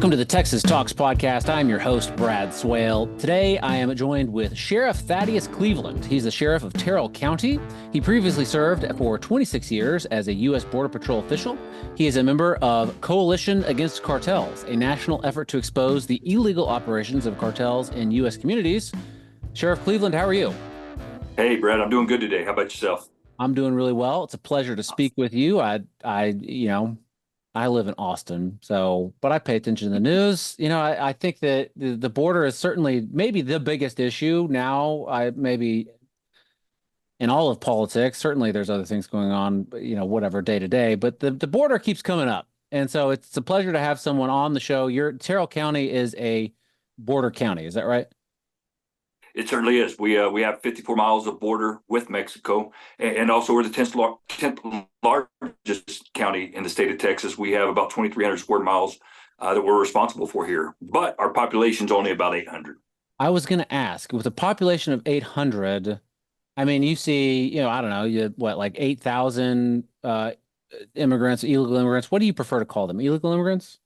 Welcome to the Texas Talks podcast. I'm your host, Brad Swale. Today, I am joined with Sheriff Thaddeus Cleveland. He's the sheriff of Terrell County. He previously served for 26 years as a U.S. Border Patrol official. He is a member of Coalition Against Cartels, a national effort to expose the illegal operations of cartels in U.S. communities. Sheriff Cleveland, how are you? Hey, Brad, I'm doing good today. How about yourself? I'm doing really well. It's a pleasure to speak with you. I live in Austin, but I pay attention to the news. I think that the border is certainly maybe the biggest issue now. Maybe in all of politics. Certainly, there's other things going on, whatever day to day. But the border keeps coming up, and so it's a pleasure to have someone on the show. Terrell County is a border county. Is that right? It certainly is. We have 54 miles of border with Mexico, and also we're the 10th largest county in the state of Texas. We have about 2,300 square miles that we're responsible for here, but our population's only about 800. I was going to ask, with a population of 800, I mean, you see, I don't know, like 8,000 immigrants, illegal immigrants. What do you prefer to call them? Illegal immigrants?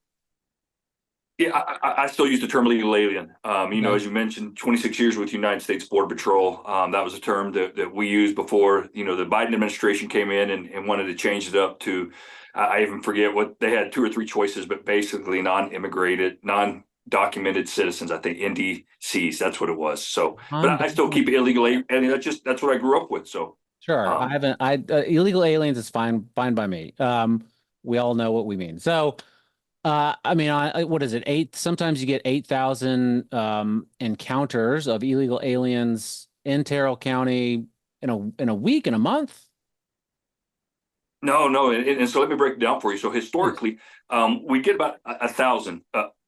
Yeah, I still use the term illegal alien. As you mentioned, 26 years with United States Border Patrol. That was a term that we used before, the Biden administration came in and wanted to change it up to, I even forget what they had, 2 or 3 choices, but basically non-immigrated, non-documented citizens. I think NDCs, that's what it was. So, but I still keep illegal alien. That's what I grew up with. So sure, illegal aliens is fine by me. We all know what we mean. So. What is it? Sometimes you get 8,000 encounters of illegal aliens in Terrell County in a week, in a month. No. And so let me break it down for you. So historically, we get about 1,000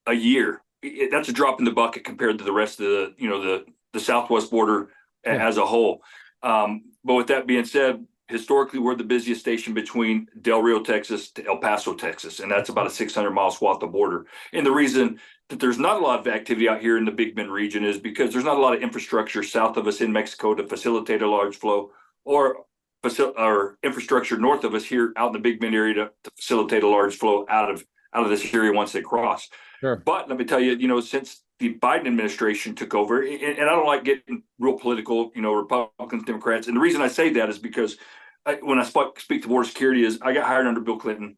a year. That's a drop in the bucket compared to the rest of the Southwest border as a whole. But with that being said, historically, we're the busiest station between Del Rio, Texas to El Paso, Texas, and that's about a 600-mile swath of border. And the reason that there's not a lot of activity out here in the Big Bend region is because there's not a lot of infrastructure south of us in Mexico to facilitate a large flow, or infrastructure north of us here out in the Big Bend area to facilitate a large flow out of this area once they cross. Sure. But let me tell you, since the Biden administration took over, and I don't like getting real political, Republicans, Democrats. And the reason I say that is because when I speak to border security is I got hired under Bill Clinton.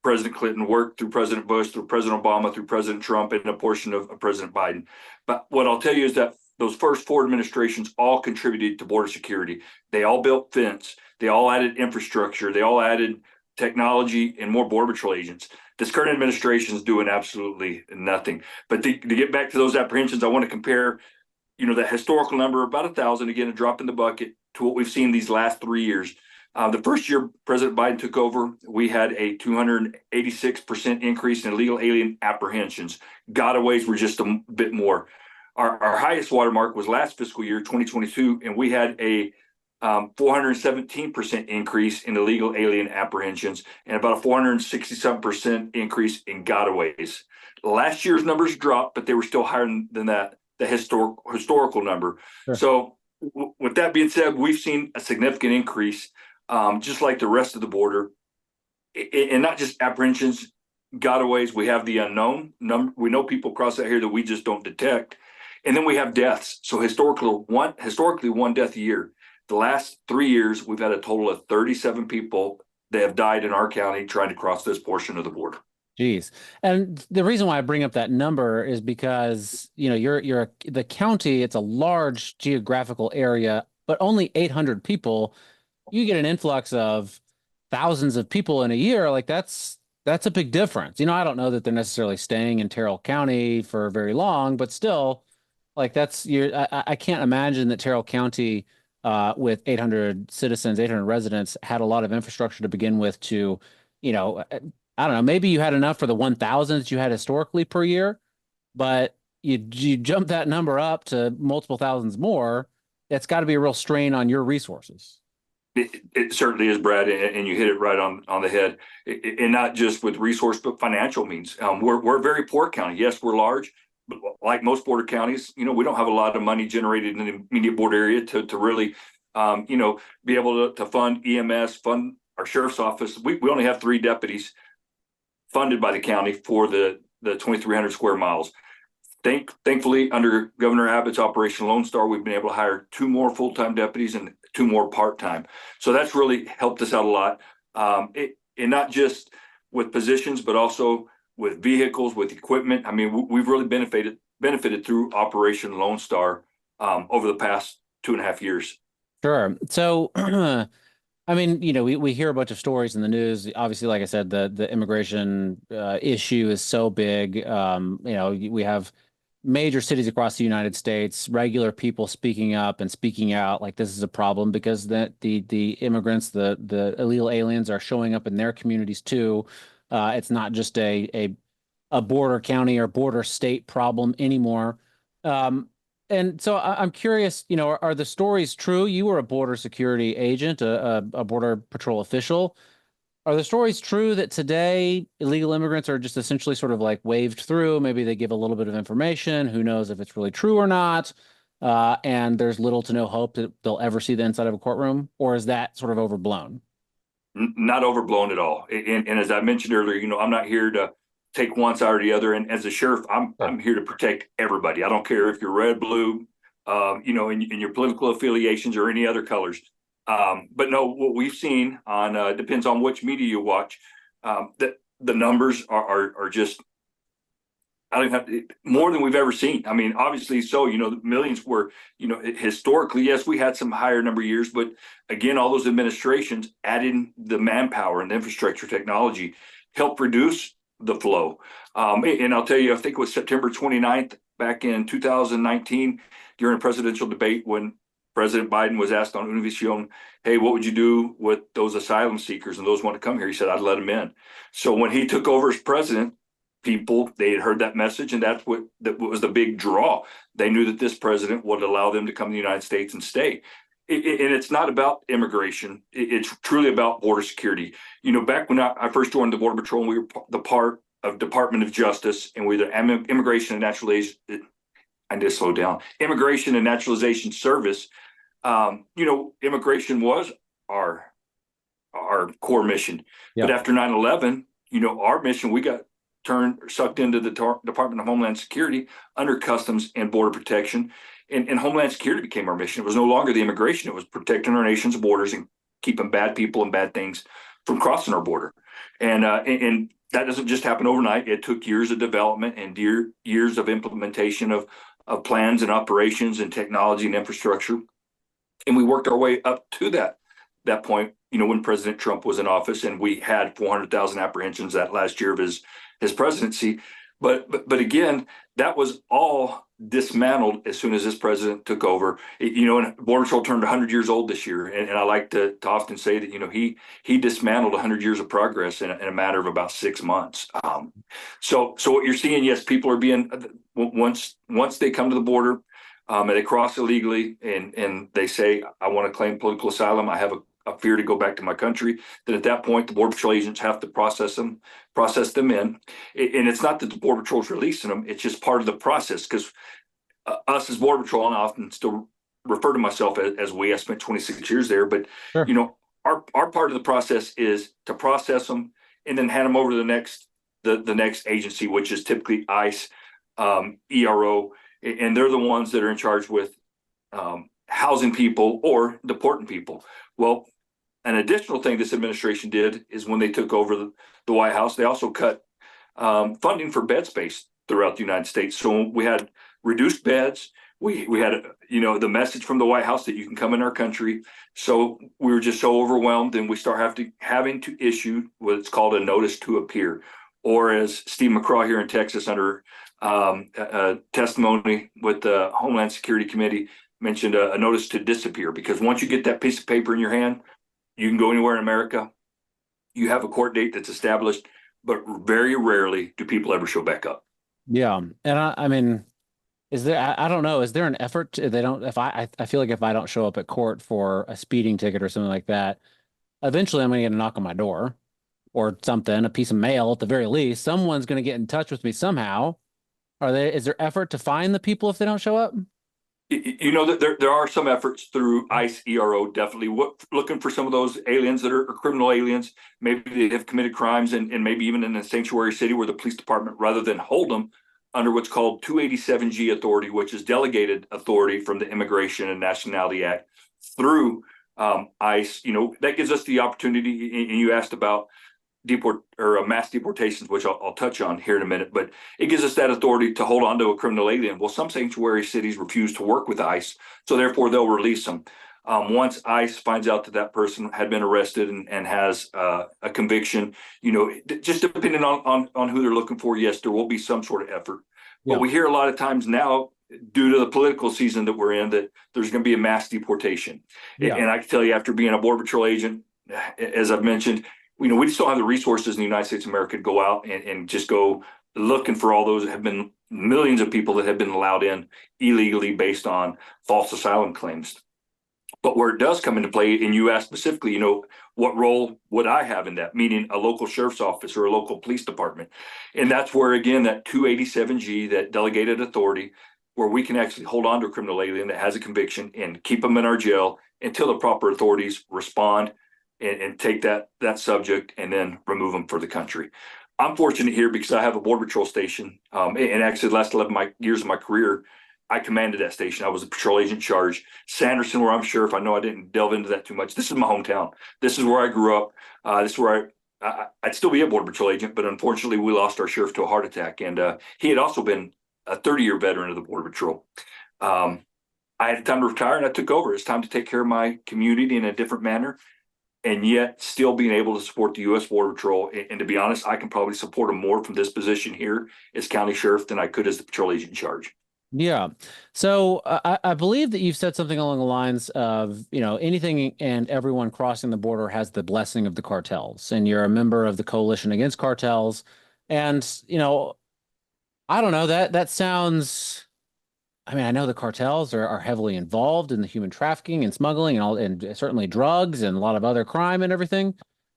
President Clinton worked through President Bush, through President Obama, through President Trump, and a portion of President Biden. But what I'll tell you is that those first 4 administrations all contributed to border security. They all built fence. They all added infrastructure. They all added technology and more Border Patrol agents. This current administration is doing absolutely nothing. But to get back to those apprehensions, I want to compare, that historical number, about 1,000, again, a drop in the bucket, to what we've seen these last 3 years. The first year President Biden took over, we had a 286% increase in illegal alien apprehensions. Gotaways were just a bit more. Our highest watermark was last fiscal year, 2022, and we had a 417% increase in illegal alien apprehensions and about a 467% increase in gotaways. Last year's numbers dropped, but they were still higher than that, the historical number. Sure. So with that being said, we've seen a significant increase, just like the rest of the border, and not just apprehensions, gotaways. We have the unknown number. We know people cross out here that we just don't detect. And then we have deaths. So historically, one death a year. The last 3 years, we've had a total of 37 people that have died in our county trying to cross this portion of the border. Geez. And the reason why I bring up that number is because, you're the county, it's a large geographical area, but only 800 people. You get an influx of thousands of people in a year. Like that's a big difference. I don't know that they're necessarily staying in Terrell County for very long, but still, like I can't imagine that Terrell County, with 800 citizens, 800 residents, had a lot of infrastructure to begin with to, I don't know, maybe you had enough for the 1,000 that you had historically per year, but you jump that number up to multiple thousands more. It's got to be a real strain on your resources. It certainly is, Brad, and you hit it right on the head. And not just with resource, but financial means. We're a very poor county. Yes, we're large, but like most border counties, we don't have a lot of money generated in the immediate border area to really, be able to fund EMS, fund our sheriff's office. We only have 3 deputies funded by the county for the the 2,300 square miles. Thankfully, under Governor Abbott's Operation Lone Star, we've been able to hire 2 more full-time deputies and 2 more part-time. So that's really helped us out a lot. And not just with positions, but also with vehicles, with equipment. I mean, we've really benefited through Operation Lone Star over the past 2.5 years. Sure. So, I mean, we hear a bunch of stories in the news. Obviously, like I said, the immigration issue is so big. We have major cities across the United States, regular people speaking up and speaking out like this is a problem because the immigrants, the illegal aliens are showing up in their communities too. It's not just a border county or border state problem anymore. And so I'm curious, are the stories true? You were a border security agent, a border patrol official. Are the stories true that today illegal immigrants are just essentially sort of like waved through? Maybe they give a little bit of information. Who knows if it's really true or not? And there's little to no hope that they'll ever see the inside of a courtroom, or is that sort of overblown? Not overblown at all. And as I mentioned earlier, I'm not here to take one side or the other. And as a sheriff, I'm here to protect everybody. I don't care if you're red, blue, in your political affiliations or any other colors. But no, what we've seen on depends on which media you watch. That the numbers are just I don't have more than we've ever seen. I mean, obviously, so the millions were historically, yes, we had some higher number of years, but again, all those administrations adding the manpower and the infrastructure technology helped reduce the flow. And I'll tell you, I think it was September 29th back in 2019 during a presidential debate when President Biden was asked on Univision, hey, what would you do with those asylum seekers and those want to come here? He said, I'd let them in. So when he took over as president, they had heard that message, and that was the big draw. They knew that this president would allow them to come to the United States and stay. And it's not about immigration. It's truly about border security. Back when I first joined the Border Patrol, we were the part of Department of Justice, and we were the Immigration and Naturalization. I need to slow down. Immigration and Naturalization Service. Immigration was our core mission. Yeah. But after 9/11, our mission, we got sucked into the Department of Homeland Security under Customs and Border Protection. And Homeland Security became our mission. It was no longer the immigration. It was protecting our nation's borders and keeping bad people and bad things from crossing our border. And that doesn't just happen overnight. It took years of development and years of implementation of plans and operations and technology and infrastructure. And we worked our way up to that point, when President Trump was in office, and we had 400,000 apprehensions that last year of his presidency. But again, that was all dismantled as soon as this president took over. And Border Patrol turned 100 years old this year, and I like to often say that he dismantled 100 years of progress in a matter of about 6 months. So what you're seeing, yes, people are being once they come to the border. And they cross illegally and they say, I want to claim political asylum. I have a fear to go back to my country. Then at that point, the Border Patrol agents have to process them in. And it's not that the Border Patrol is releasing them. It's just part of the process because us as Border Patrol, and I often still refer to myself as we, I spent 26 years there. But, sure. Our part of the process is to process them and then hand them over to the next agency, which is typically ICE, ERO, and they're the ones that are in charge with housing people or deporting people. Well, an additional thing this administration did is when they took over the White House, they also cut funding for bed space throughout the United States. So we had reduced beds. We had, the message from the White House that you can come in our country. So we were just so overwhelmed, and we start having to issue what's called a notice to appear, or as Steve McCraw here in Texas under testimony with the Homeland Security Committee mentioned a notice to disappear, because once you get that piece of paper in your hand, you can go anywhere in America. You have a court date that's established, but very rarely do people ever show back up. Yeah. And I mean, I don't know, is there an effort I feel like if I don't show up at court for a speeding ticket or something like that, eventually I'm going to get a knock on my door or something, a piece of mail at the very least. Someone's going to get in touch with me somehow. Is there effort to find the people if they don't show up? You know that there are some efforts through ICE ERO, definitely looking for some of those aliens that are criminal aliens. Maybe they have committed crimes, and maybe even in a sanctuary city where the police department, rather than hold them under what's called 287G authority, which is delegated authority from the Immigration and Nationality Act through ICE. That gives us the opportunity. And you asked about mass deportations, which I'll touch on here in a minute, but it gives us that authority to hold on to a criminal alien. Well, some sanctuary cities refuse to work with ICE, so therefore they'll release them. Once ICE finds out that that person had been arrested and has a conviction, just depending on who they're looking for, yes, there will be some sort of effort. But Yeah. we hear a lot of times now, due to the political season that we're in, that there's going to be a mass deportation. Yeah. And I can tell you, after being a Border Patrol agent, as I've mentioned, we just don't have the resources in the United States of America to go out and just go looking for all those that have been millions of people that have been allowed in illegally based on false asylum claims. But where it does come into play, and you asked specifically, what role would I have in that? Meaning a local sheriff's office or a local police department. And that's where, again, that 287G, that delegated authority, where we can actually hold on to a criminal alien that has a conviction and keep them in our jail until the proper authorities respond and take that subject and then remove them for the country. I'm fortunate here because I have a Border Patrol station. And actually, the last 11 years of my career, I commanded that station. I was a patrol agent in charge. Sanderson, where I'm sheriff, I know I didn't delve into that too much. This is my hometown. This is where I grew up. This is where I'd still be a Border Patrol agent, but unfortunately, we lost our sheriff to a heart attack. And he had also been a 30-year veteran of the Border Patrol. I had time to retire, and I took over. It's time to take care of my community in a different manner, and yet still being able to support the U.S. Border Patrol. And to be honest, I can probably support them more from this position here as county sheriff than I could as the patrol agent in charge. Yeah. So I believe that you've said something along the lines of, anything and everyone crossing the border has the blessing of the cartels, and you're a member of the Coalition Against Cartels. And, I don't know, that sounds, I mean, I know the cartels are heavily involved in the human trafficking and smuggling and all, and certainly drugs and a lot of other crime and everything.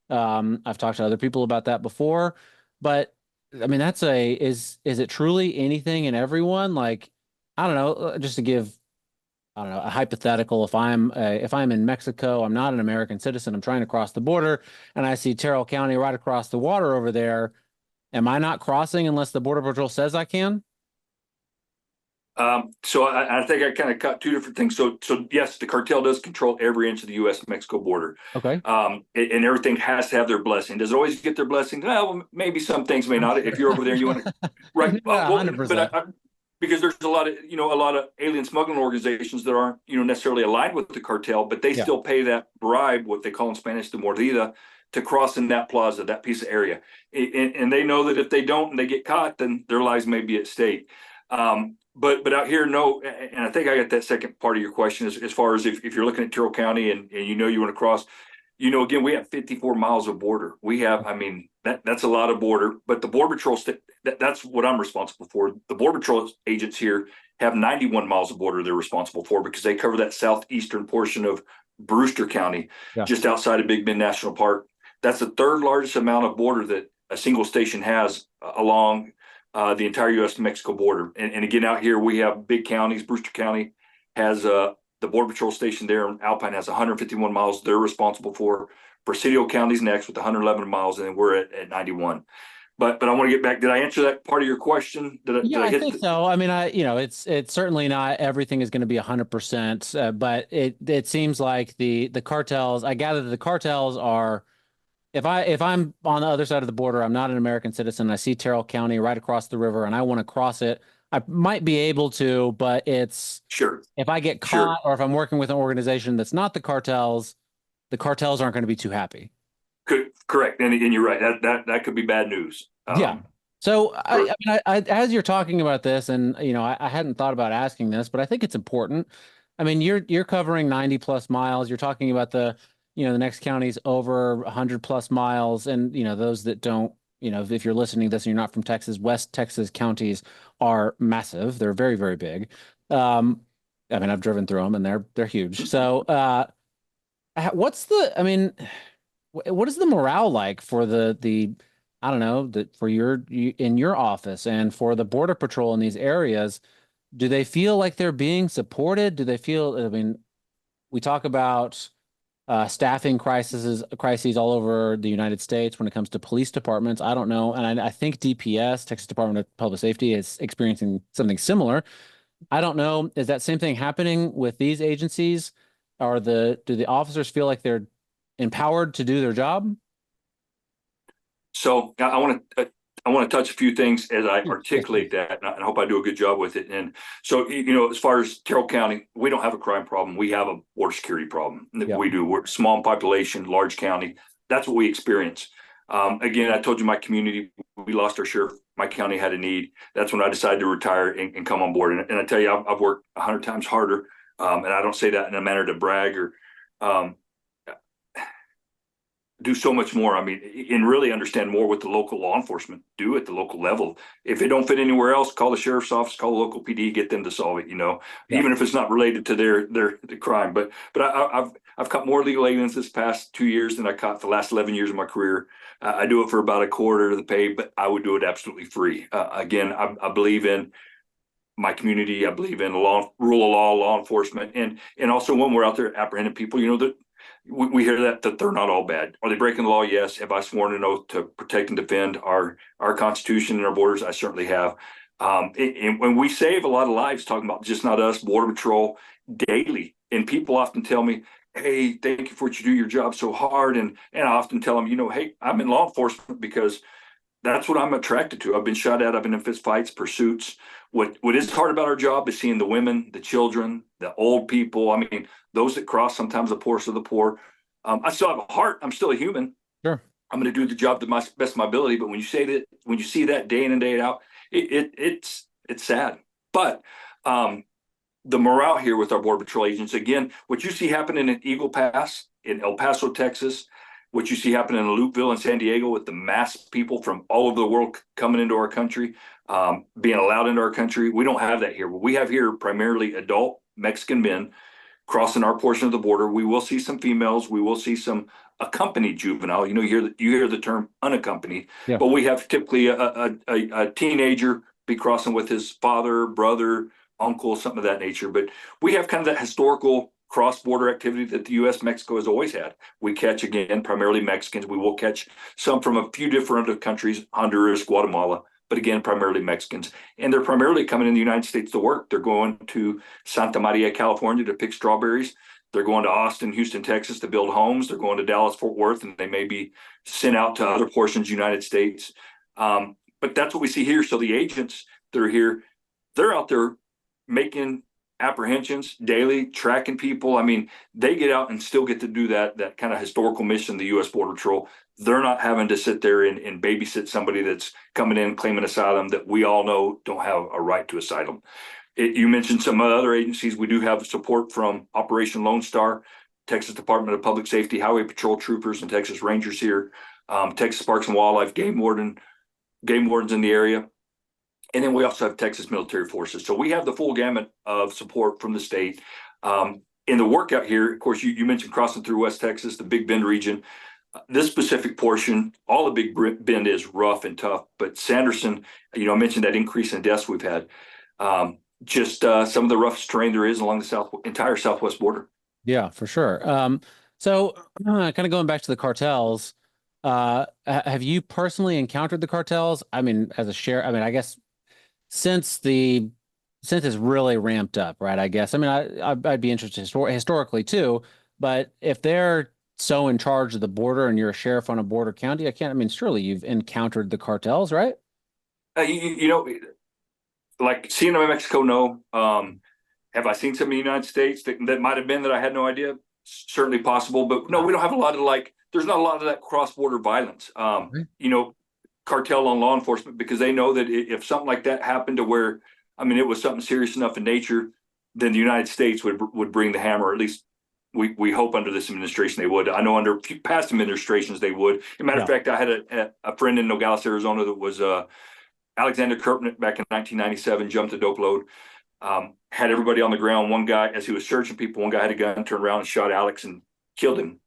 I've talked to other people about that before, but I mean, is it truly anything and everyone? Like, I don't know, just to give, I don't know, a hypothetical. If I'm in Mexico, I'm not an American citizen. I'm trying to cross the border, and I see Terrell County right across the water over there. Am I not crossing unless the Border Patrol says I can? So I think I kind of cut two different things. So yes, the cartel does control every inch of the U.S.-Mexico border, Okay. and everything has to have their blessing. Does it always get their blessing? Well, maybe some things may I'm not. sure. If you're over there, you want to, right? Yeah, Well, but 100%. because there's a lot of alien smuggling organizations that aren't necessarily aligned with the cartel, but they Yeah. still pay that bribe, what they call in Spanish the mordida, to cross in that plaza, that piece of area, and they know that if they don't and they get caught, then their lives may be at stake. But out here, no, and I think I got that second part of your question as far as if you're looking at Terrell County and you want to cross, again, we have 54 miles of border. We have, I mean, that's a lot of border, but the Border Patrol, that's what I'm responsible for. The Border Patrol agents here have 91 miles of border they're responsible for because they cover that southeastern portion of Brewster County, Yeah. just outside of Big Bend National Park. That's the third largest amount of border that a single station has along the entire U.S.-Mexico border. And again, out here we have big counties. Brewster County has the Border Patrol station there, and Alpine has 151 miles they're responsible for. Presidio County's next with 111 miles, and then we're at 91. But I want to get back. Did I answer that part of your question? Did Yeah, I I hit think so. I mean, it's certainly not everything is going to be 100%, but it seems like the cartels, I gather that the cartels are, if I'm on the other side of the border, I'm not an American citizen. I see Terrell County right across the river and I want to cross it. I might be able to, but Sure, if I get sure. caught or if I'm working with an organization that's not the cartels aren't going to be too happy. Correct. And you're right. That could be bad news. Yeah. So I For mean, as you're talking about this, and I hadn't thought about asking this, but I think it's important. I mean, you're covering 90 plus miles. You're talking about the next county's over 100 plus miles, and those that don't, if you're listening to this and you're not from Texas, West Texas counties are massive. They're very, very big. I mean, I've driven through them, and they're huge. So, I mean, what is the morale like for the I don't know, that for in your office and for the Border Patrol in these areas? do they feel like they're being supported? Do they feel, I mean, we talk about staffing crises all over the United States when it comes to police departments. I don't know. And I think DPS, Texas Department of Public Safety, is experiencing something similar. I don't know. Is that same thing happening with these agencies? Or do the officers feel like they're empowered to do their job? So I want to touch a few things as I Yes, articulate please. that, and I hope I do a good job with it. And so, as far as Terrell County, we don't have a crime problem. We have a border security problem. Yep. We do. We're small in population, large county. That's what we experience. Again, I told you my community, we lost our sheriff. My county had a need. That's when I decided to retire and come on board. And I tell you, I've worked 100 times harder. And I don't say that in a manner to brag or um, do so much more. I mean, and really understand more what the local law enforcement do at the local level. If it don't fit anywhere else, call the sheriff's office, call the local PD, get them to solve it. Yep. Even if it's not related to the crime. But I've caught more legal aliens this past 2 years than I caught the last 11 years of my career. I do it for about a quarter of the pay, but I would do it absolutely free. Again, I believe in my community. I believe in rule of law enforcement, and also when we're out there apprehending people, that we hear that they're not all bad. Are they breaking the law? Yes. Have I sworn an oath to protect and defend our Constitution and our borders? I certainly have. And when we save a lot of lives, talking about just not us, Border Patrol daily, and people often tell me, "Hey, thank you for what you do your job so hard," and I often tell them, "Hey, I'm in law enforcement because that's what I'm attracted to. I've been shot at. I've been in fist fights, pursuits. What is hard about our job is seeing the women, the children, the old people. I mean, those that cross, sometimes the poorest of the poor. I still have a heart. I'm still a human. Sure. I'm going to do the job to my best of my ability. But when you see that day in and day out, it's sad. But the morale here with our Border Patrol agents, again, what you see happening in Eagle Pass, in El Paso, Texas, what you see happening in Lupeville and San Diego with the mass people from all over the world coming into our country, being allowed into our country. We don't have that here. We have here primarily adult Mexican men crossing our portion of the border. We will see some females. We will see some accompanied juvenile. You hear the term unaccompanied, Yeah. but we have typically a teenager be crossing with his father, brother, uncle, something of that nature. But we have kind of that historical cross-border activity that the U.S. Mexico has always had. We catch, again, primarily Mexicans. We will catch some from a few different countries, Honduras, Guatemala, but again, primarily Mexicans. And they're primarily coming in the United States to work. They're going to Santa Maria, California to pick strawberries. They're going to Austin, Houston, Texas to build homes. They're going to Dallas, Fort Worth, and they may be sent out to other portions of the United States. But that's what we see here. So the agents that are here, they're out there making apprehensions daily, tracking people. I mean, they get out and still get to do that kind of historical mission, the U.S. Border Patrol. They're not having to sit there and babysit somebody that's coming in claiming asylum that we all know don't have a right to asylum. You mentioned some other agencies. We do have support from Operation Lone Star, Texas Department of Public Safety, Highway Patrol troopers, and Texas Rangers here, Texas Parks and Wildlife, game wardens in the area. And then we also have Texas Military Forces. So we have the full gamut of support from the state. In the workout here, of course, you mentioned crossing through West Texas, the Big Bend region. This specific portion, all the Big Bend is rough and tough. But Sanderson, I mentioned that increase in deaths we've had. Some of the roughest terrain there is along the entire southwest border. Yeah, for sure. So kind of going back to the cartels, have you personally encountered the cartels? I mean, as a sheriff, I mean, I guess since it's really ramped up, right? I guess. I mean, I'd be interested historically too, but if they're so in charge of the border and you're a sheriff on a border county, I mean, surely you've encountered the cartels, right? Like seeing them in Mexico, no. Have I seen some in the United States that might have been that I had no idea? Certainly possible, but no, we don't have a lot of there's not a lot of that cross-border violence. Cartel on law enforcement, because they know that if something like that happened to where, I mean, it was something serious enough in nature, then the United States would bring the hammer. Or at least we hope under this administration they would. I know under past administrations they would. As a matter of fact, I had a friend in Nogales, Arizona that was Alexander Kirpnick back in 1997, jumped a dope load, had everybody on the ground. One guy, as he was searching people, one guy had a gun, turned around and shot Alex and killed him.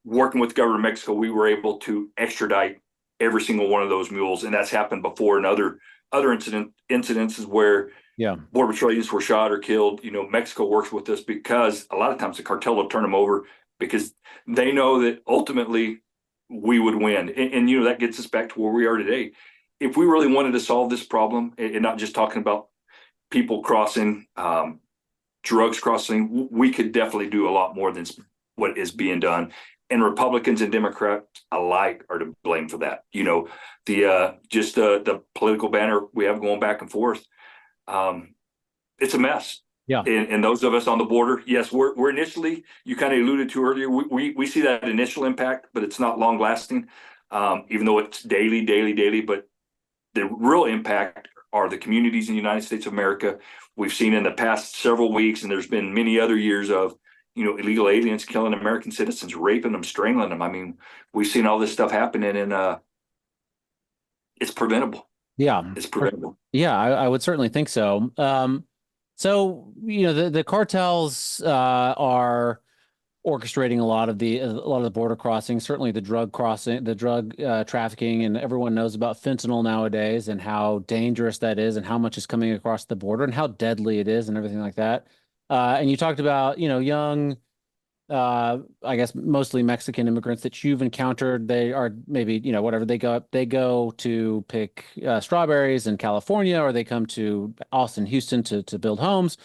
Working with the government of Mexico, we were able to extradite every single one of those mules, and that's happened before in other incidences where Yeah. Border Patrol agents were shot or killed. Mexico works with us because a lot of times the cartel will turn them over because they know that ultimately we would win. And that gets us back to where we are today. If we really wanted to solve this problem and not just talking about people crossing, drugs crossing, we could definitely do a lot more than what is being done. And Republicans and Democrats alike are to blame for that. The political banner we have going back and forth. It's a mess. Yeah. And those of us on the border, yes, we're initially, you kind of alluded to earlier, we see that initial impact, but it's not long lasting, even though it's daily. But the real impact are the communities in the United States of America. We've seen in the past several weeks, and there's been many other years of, illegal aliens killing American citizens, raping them, strangling them. I mean, we've seen all this stuff happening, and it's preventable. Yeah. It's preventable. Yeah, I would certainly think so. So the cartels are orchestrating a lot of the border crossings, certainly the drug trafficking, and everyone knows about fentanyl nowadays and how dangerous that is and how much is coming across the border and how deadly it is and everything like that. And you talked about, young, I guess mostly Mexican immigrants that you've encountered. They are maybe, whatever, they go to pick strawberries in California, or they come to Austin, Houston to build homes.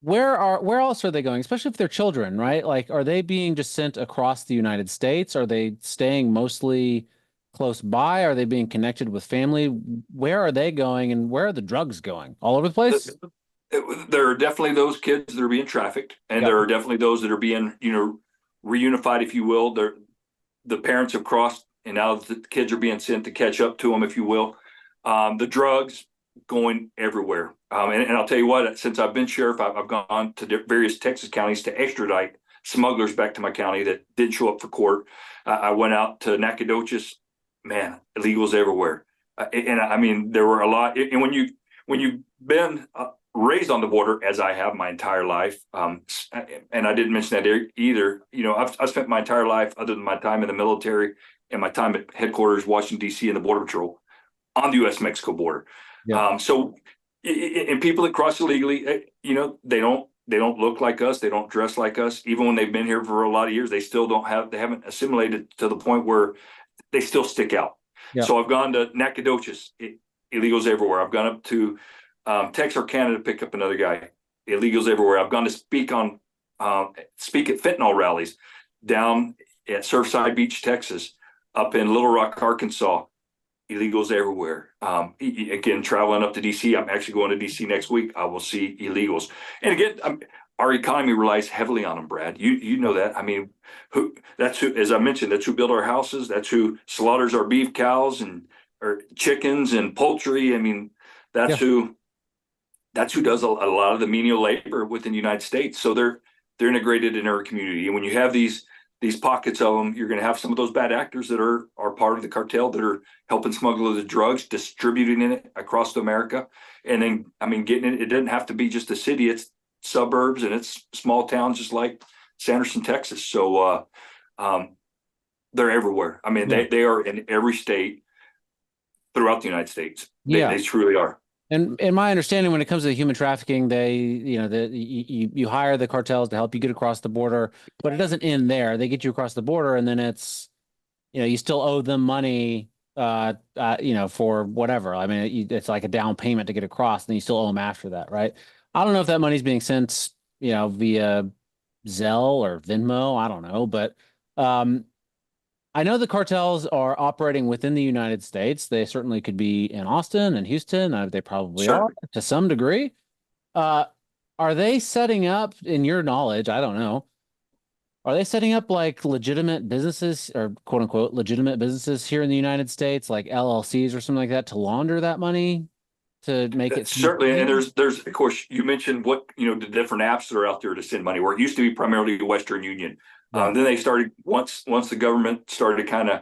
Where else are they going? Especially if they're children, right? Like, are they being just sent across the United States? Are they staying mostly close by? Are they being connected with family? Where are they going, and where are the drugs going? All over the place? There are definitely those kids that are being trafficked, and Yeah. there are definitely those that are being, reunified, if you will. The parents have crossed, and now the kids are being sent to catch up to them, if you will. The drugs going everywhere. And I'll tell you what, since I've been sheriff, I've gone to various Texas counties to extradite smugglers back to my county that didn't show up for court. I went out to Nacogdoches, man, illegals everywhere. And I mean, there were a lot. And when you've been raised on the border, as I have my entire life, and I didn't mention that either. I've spent my entire life, other than my time in the military and my time at headquarters, Washington D.C. and the Border Patrol, on the U.S.-Mexico border. Yeah. And people that cross illegally, they don't look like us, they don't dress like us. Even when they've been here for a lot of years, they haven't assimilated to the point where they still stick out. Yeah. So I've gone to Nacogdoches, illegals everywhere. I've gone up to Texarkana to pick up another guy, illegals everywhere. I've gone to speak at fentanyl rallies down at Surfside Beach, Texas, up in Little Rock, Arkansas. Illegals everywhere. Again, traveling up to DC, I'm actually going to DC next week. I will see illegals. And again, our economy relies heavily on them, Brad. You know that. I mean, that's who, as I mentioned, that's who built our houses. That's who slaughters our beef cows or chickens and poultry. I mean, that's who does a lot of the menial labor within the United States. So they're integrated in our community. And when you have these pockets of them, you're going to have some of those bad actors that are part of the cartel that are helping smuggle the drugs, distributing it across America. And then, I mean, getting it doesn't have to be just a city, it's suburbs and it's small towns, just like Sanderson, Texas. So they're everywhere. I mean, they are in every state throughout the United States. They truly are. And in my understanding, when it comes to human trafficking, you hire the cartels to help you get across the border, but it doesn't end there. They get you across the border, and then it's, you still owe them money, for whatever. I mean, it's like a down payment to get across, and then you still owe them after that, right? I don't know if that money's being sent, via Zelle or Venmo. I don't know, but I know the cartels are operating within the United States. They certainly could be in Austin and Houston. They probably are to some degree. Are they setting up, in your knowledge, I don't know, are they setting up like legitimate businesses, or quote unquote legitimate businesses here in the United States, like LLCs or something like that, to launder that money, to make it certainly? And there's of course, you mentioned the different apps that are out there to send money, where it used to be primarily the Western Union. Then they started, once the government started kind of,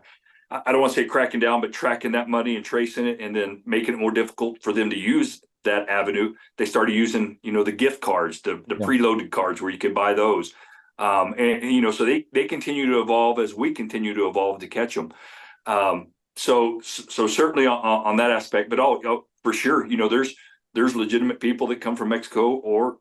I don't want to say cracking down, but tracking that money and tracing it, and then making it more difficult for them to use that avenue. They started using, the gift cards, the preloaded cards where you could buy those. So they continue to evolve as we continue to evolve to catch them. So certainly on that aspect, but for sure, there's legitimate people that come from Mexico, or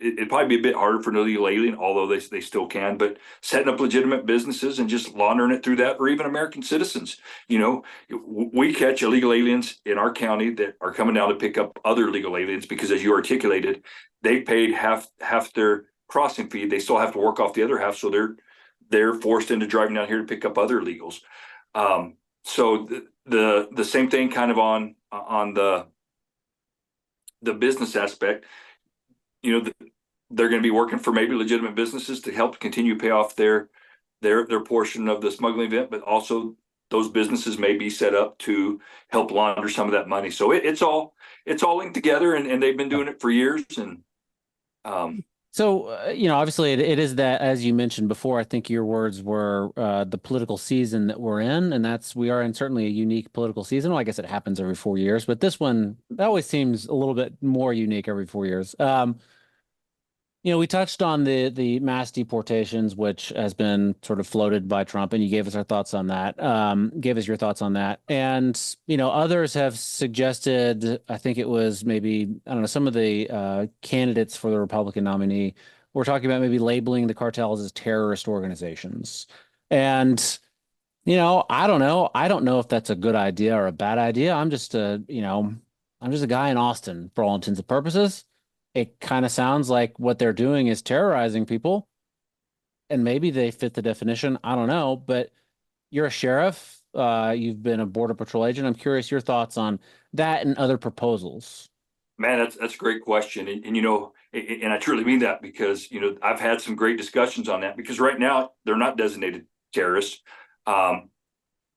it'd probably be a bit harder for an illegal alien, although they still can, but setting up legitimate businesses and just laundering it through that, or even American citizens. We catch illegal aliens in our county that are coming down to pick up other illegal aliens because, as you articulated, they paid half their crossing fee. They still have to work off the other half, so they're forced into driving down here to pick up other illegals. So the same thing kind of on the business aspect. They're going to be working for maybe legitimate businesses to help continue to pay off their portion of the smuggling event, but also those businesses may be set up to help launder some of that money. So it's all linked together, and they've been doing it for years. And So, obviously it is that, as you mentioned before, I think your words were the political season that we're in, and we are in certainly a unique political season. Well, I guess it happens every 4 years, but this one, that always seems a little bit more unique every 4 years. We touched on the mass deportations, which has been sort of floated by Trump, and you gave us our thoughts on that. Gave us your thoughts on that, and others have suggested. I think it was maybe, I don't know, some of the candidates for the Republican nominee were talking about maybe labeling the cartels as terrorist organizations, and I don't know. I don't know if that's a good idea or a bad idea. I'm just a guy in Austin for all intents and purposes. It kind of sounds like what they're doing is terrorizing people, and maybe they fit the definition. I don't know, but you're a sheriff. You've been a border patrol agent. I'm curious your thoughts on that and other proposals. man, that's a great question, and I truly mean that, because I've had some great discussions on that, because right now they're not designated terrorists.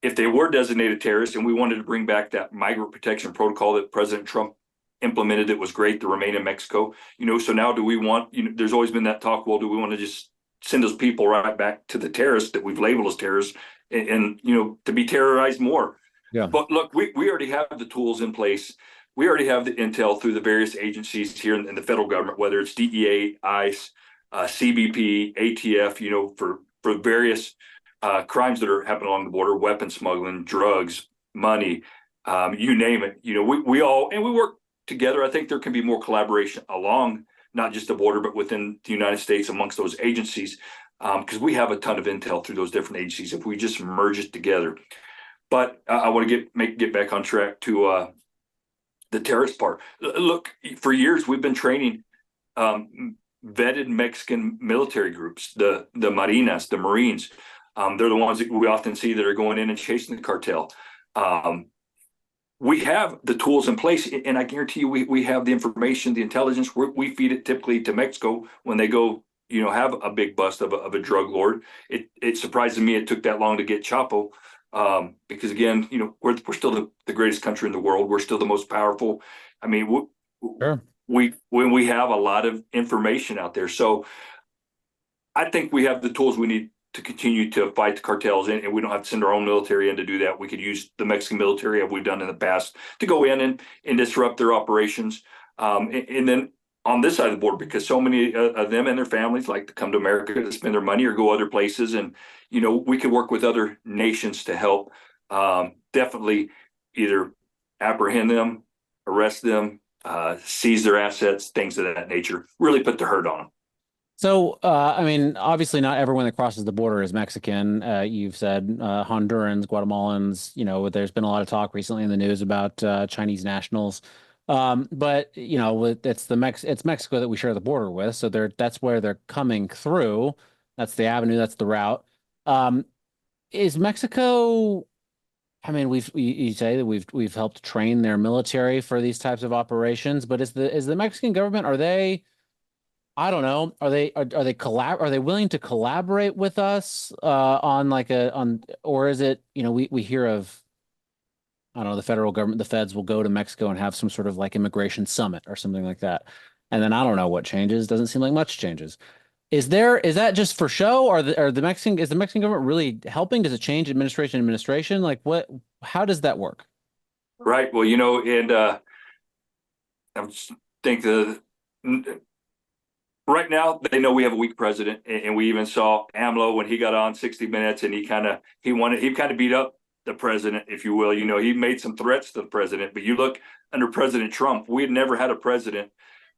If they were designated terrorists, and we wanted to bring back that migrant protection protocol that President Trump implemented, that was great, to remain in Mexico. So now do we want, there's always been that talk, well, do we want to just send those people right back to the terrorists that we've labeled as terrorists, and to be terrorized more? Yeah. But look, we already have the tools in place. We already have the intel through the various agencies here in the federal government, whether it's DEA, ICE, CBP, ATF, for various crimes that are happening along the border: weapon smuggling, drugs, money, you name it. We all, and we work together. I think there can be more collaboration along not just the border, but within the United States amongst those agencies, because we have a ton of intel through those different agencies if we just merge it together. But I want to get back on track to the terrorist part. Look, for years we've been training vetted Mexican military groups, the Marinas, the Marines. They're the ones that we often see that are going in and chasing the cartel. We have the tools in place, and I guarantee you we have the information, the intelligence. We feed it typically to Mexico when they go, have a big bust of a drug lord. It surprises me it took that long to get Chapo, because again, we're still the greatest country in the world. We're still the most powerful. I mean, Sure. we have a lot of information out there. So I think we have the tools we need to continue to fight the cartels, and we don't have to send our own military in to do that. We could use the Mexican military, as we've done in the past, to go in and disrupt their operations. And then on this side of the border, because so many of them and their families like to come to America to spend their money or go other places, and we could work with other nations to help definitely either apprehend them, arrest them, seize their assets, things of that nature. Really put the hurt on them. So, I mean, obviously not everyone that crosses the border is Mexican. You've said Hondurans, Guatemalans, there's been a lot of talk recently in the news about Chinese nationals. But it's Mexico that we share the border with. So that's where they're coming through. That's the avenue, that's the route. Is Mexico, I mean, you say that we've helped train their military for these types of operations, but is the Mexican government, are they, I don't know. Are they willing to collaborate with us or is it, we hear of, I don't know, the federal government, the feds will go to Mexico and have some sort of like immigration summit or something like that. And then I don't know what changes. Doesn't seem like much changes. Is that just for show, or is the Mexican government really helping? Does it change administration? Like how does that work? Right. Well, and I just think right now they know we have a weak president, and we even saw AMLO when he got on 60 Minutes, and he kind of beat up the president, if you will. He made some threats to the president, but you look under President Trump, we had never had a president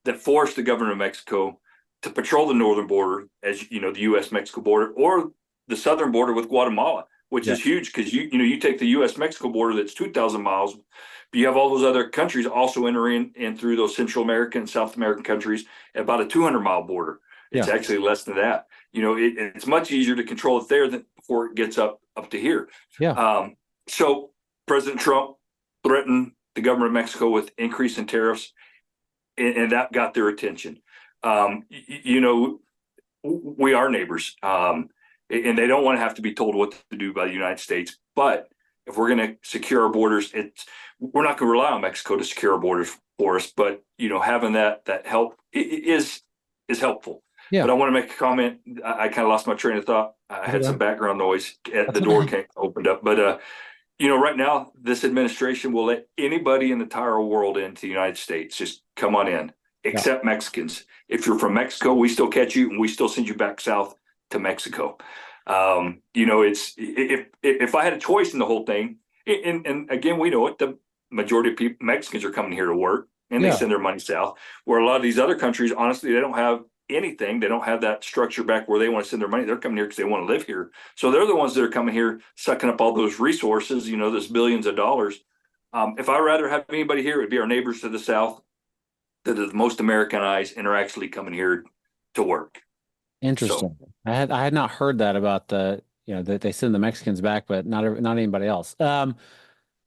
that forced the government of Mexico to patrol the northern border, as the U.S.-Mexico border, or the southern border with Guatemala, which is huge because you take the U.S.-Mexico border that's 2,000 miles, but you have all those other countries also entering in through those Central American and South American countries at about a 200-mile border. It's actually less than that. It's much easier to control it there than before it gets up to here. So President Trump threatened the government of Mexico with increase in tariffs, and that got their attention. We are neighbors, and they don't want to have to be told what to do by the United States. But if we're going to secure our borders, we're not going to rely on Mexico to secure our borders for us. But having that help is helpful. But I want to make a comment. I kind of lost my train of thought. I had some background noise at the door opened up. But right now, this administration will let anybody in the entire world into the United States. Just come on in, except Mexicans. If you're from Mexico, we still catch you and we still send you back south to Mexico. It's if I had a choice in the whole thing, and again, we know it, the majority of people, Mexicans, are coming here to work and they send their money south. Where a lot of these other countries, honestly, they don't have anything. They don't have that structure back where they want to send their money. They're coming here because they want to live here. So they're the ones that are coming here, sucking up all those resources, those billions of dollars. If I'd rather have anybody here, it'd be our neighbors to the south that are the most Americanized and are actually coming here to work. Interesting. So, I had not heard that about that they send the Mexicans back, but not anybody else.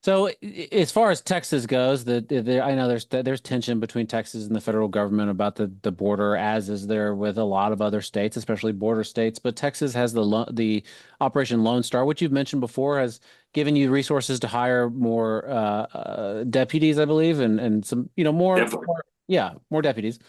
So as far as Texas goes, I know there's tension between Texas and the federal government about the border, as is there with a lot of other states, especially border states. But Texas has the Operation Lone Star, which you've mentioned before, has given you resources to hire more deputies, I believe, and some more deputies.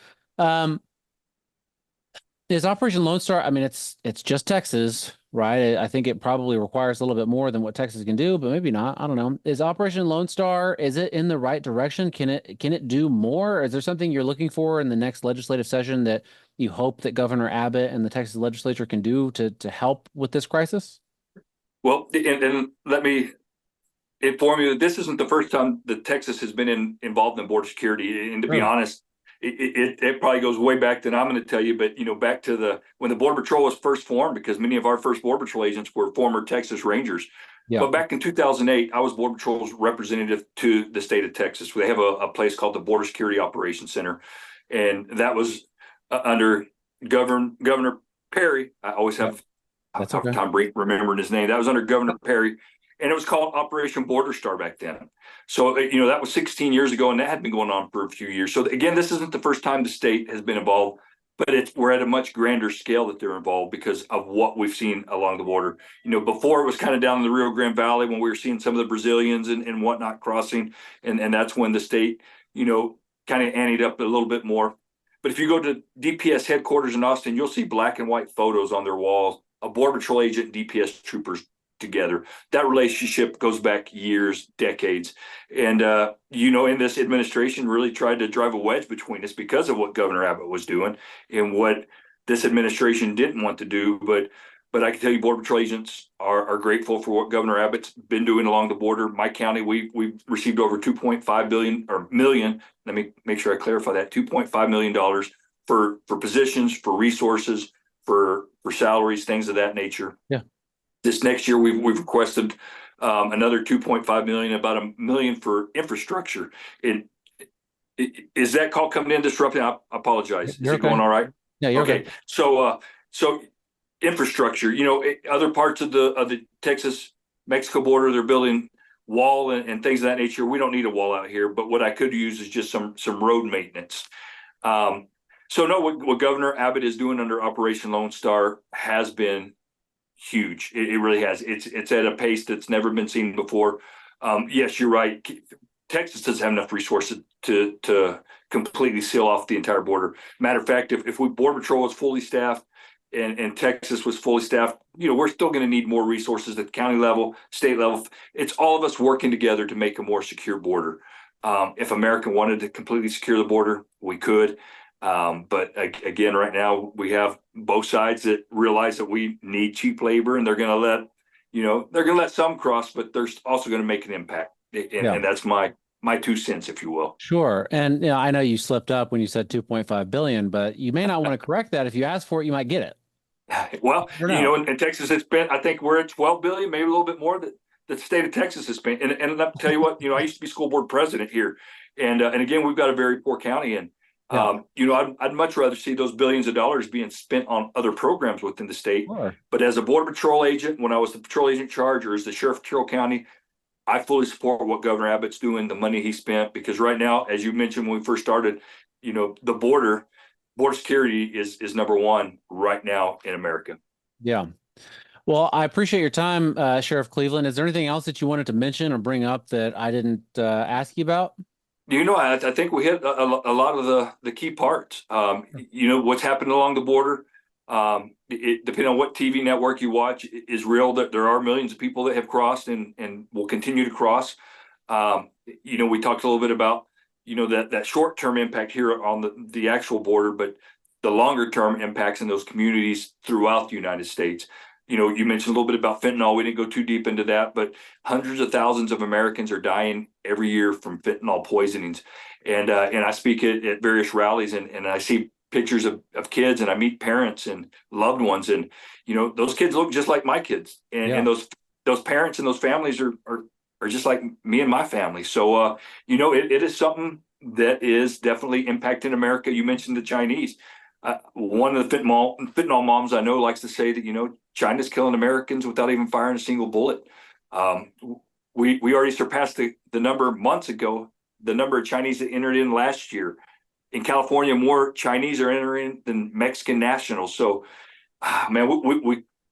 Is Operation Lone Star? I mean, it's just Texas, right? I think it probably requires a little bit more than what Texas can do, but maybe not. I don't know. Is Operation Lone Star, is it in the right direction? Can it do more? Is there something you're looking for in the next legislative session that you hope that Governor Abbott and the Texas legislature can do to help with this crisis? Well, and let me inform you that this isn't the first time that Texas has been involved in border security. And to be honest, it probably goes way back than I'm going to tell you, but back to when the Border Patrol was first formed, because many of our first Border Patrol agents were former Texas Rangers. But back in 2008, I was Border Patrol's representative to the state of Texas. They have a place called the Border Security Operations Center, and that was under Governor Perry. I always have time remembering his name. That was under Governor Perry. And it was called Operation Border Star back then. So, that was 16 years ago, and that had been going on for a few years. So, again, this isn't the first time the state has been involved, but we're at a much grander scale that they're involved because of what we've seen along the border. Before it was kind of down in the Rio Grande Valley when we were seeing some of the Brazilians and whatnot crossing, and that's when the state, kind of anteed up a little bit more. But if you go to DPS headquarters in Austin, you'll see black and white photos on their walls of Border Patrol agent and DPS troopers together. That relationship goes back years, decades. And, in this administration really tried to drive a wedge between us because of what Governor Abbott was doing and what this administration didn't want to do. But I can tell you Border Patrol agents are grateful for what Governor Abbott's been doing along the border. My county, we received over $2.5 million. Let me make sure I clarify that. $2.5 million for positions, for resources, for salaries, things of that nature. Yeah. This next year, we've requested another $2.5 million, about $1 million for infrastructure. Is that call coming in disrupting? I apologize. Is it going all right? Yeah, you're okay. So infrastructure. Other parts of the Texas-Mexico border, they're building wall and things of that nature. We don't need a wall out here, but what I could use is just some road maintenance. What Governor Abbott is doing under Operation Lone Star has been huge. It really has. It's at a pace that's never been seen before. Yes, you're right. Texas doesn't have enough resources to completely seal off the entire border. Matter of fact, if Border Patrol was fully staffed and Texas was fully staffed, we're still going to need more resources at the county level, state level. It's all of us working together to make a more secure border. If America wanted to completely secure the border, we could. But again, right now we have both sides that realize that we need cheap labor, and they're going to let they're going to let some cross, but they're also going to make an impact. And that's my 2 cents, if you will. Sure. And I know you slipped up when you said 2.5 billion, but you may not want to correct that. If you ask for it, you might get it. Well, in Texas, it's been, I think we're at 12 billion, maybe a little bit more that the state of Texas has spent. And I'll tell you what, I used to be school board president here. And again, we've got a very poor county. And, I'd much rather see those billions of dollars being spent on other programs within the state. Sure. But as a border patrol agent, when I was the patrol agent in charge, or as the sheriff of Terrell County, I fully support what Governor Abbott's doing, the money he spent, because right now, as you mentioned when we first started, the border security is number one right now in America. Yeah. Well, I appreciate your time, Sheriff Cleveland. Is there anything else that you wanted to mention or bring up that I didn't ask you about? I think we hit a lot of the key parts. What's happened along the border, depending on what TV network you watch, is real, that there are millions of people that have crossed and will continue to cross. We talked a little bit about, that short-term impact here on the actual border, but the longer-term impacts in those communities throughout the United States. You mentioned a little bit about fentanyl. We didn't go too deep into that, but hundreds of thousands of Americans are dying every year from fentanyl poisonings. And I speak at various rallies, and I see pictures of kids, and I meet parents and loved ones, and those kids look just like my kids, and those parents and those families are just like me and my family. So it is something that is definitely impacting America. You mentioned the Chinese. One of the fentanyl moms I know likes to say that China's killing Americans without even firing a single bullet. We already surpassed the number months ago, the number of Chinese that entered in last year. In California, more Chinese are entering than Mexican nationals. So, man,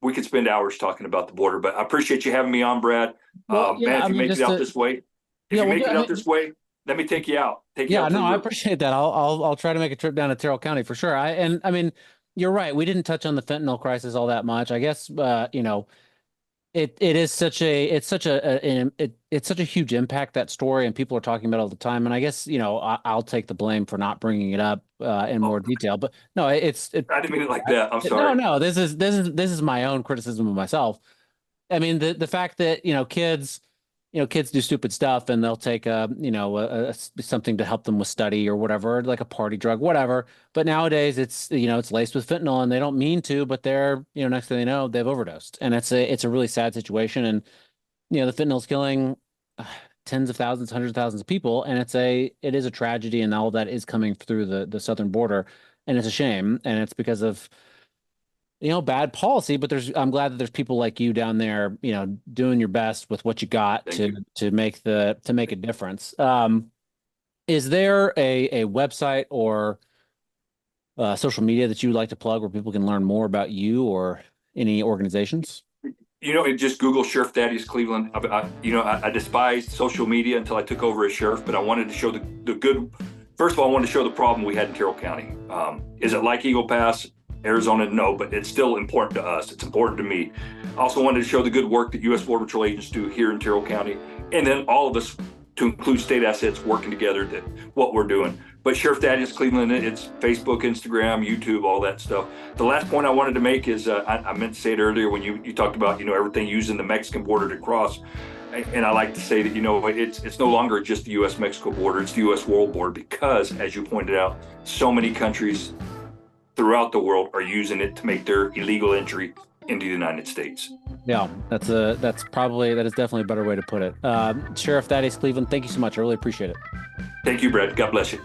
we could spend hours talking about the border, but I appreciate you having me on, Brad. Well, If you make it out this way, let me take you out. I appreciate that. I'll try to make a trip down to Terrell County for sure. I mean, you're right. We didn't touch on the fentanyl crisis all that much. I guess it's such a huge impact, that story, and people are talking about it all the time. And I guess I'll take the blame for not bringing it up in more detail. But no, I didn't mean it like that. I'm sorry. No. This is my own criticism of myself. I mean, the fact that kids do stupid stuff, and they'll take something to help them with study or whatever, like a party drug, whatever. But nowadays it's laced with fentanyl, and they don't mean to, but they're, next thing they know, they've overdosed. And it's a really sad situation. And, the fentanyl's killing tens of thousands, hundreds of thousands of people. And it is a tragedy. And all of that is coming through the southern border. And it's a shame. And it's because of, bad policy, but I'm glad that there's people like you down there, doing your best with what you got to make a difference. Is there a website or social media that you would like to plug where people can learn more about you or any organizations? Just Google Sheriff Thaddeus Cleveland. I despised social media until I took over as sheriff, but I wanted to show the good. First of all, I wanted to show the problem we had in Terrell County. Is it like Eagle Pass, Arizona? No, but it's still important to us. It's important to me. I also wanted to show the good work that U.S. Border Patrol agents do here in Terrell County, and then all of us, to include state assets, working together, that what we're doing. But Sheriff Thaddeus Cleveland, it's Facebook, Instagram, YouTube, all that stuff. The last point I wanted to make is, I meant to say it earlier when you talked about, everything using the Mexican border to cross. And I like to say that, it's no longer just the U.S.-Mexico border, it's the U.S. world border, because, as you pointed out, so many countries throughout the world are using it to make their illegal entry into the United States. Yeah, that is definitely a better way to put it. Sheriff Thaddeus Cleveland, thank you so much. I really appreciate it. Thank you, Brad. God bless you.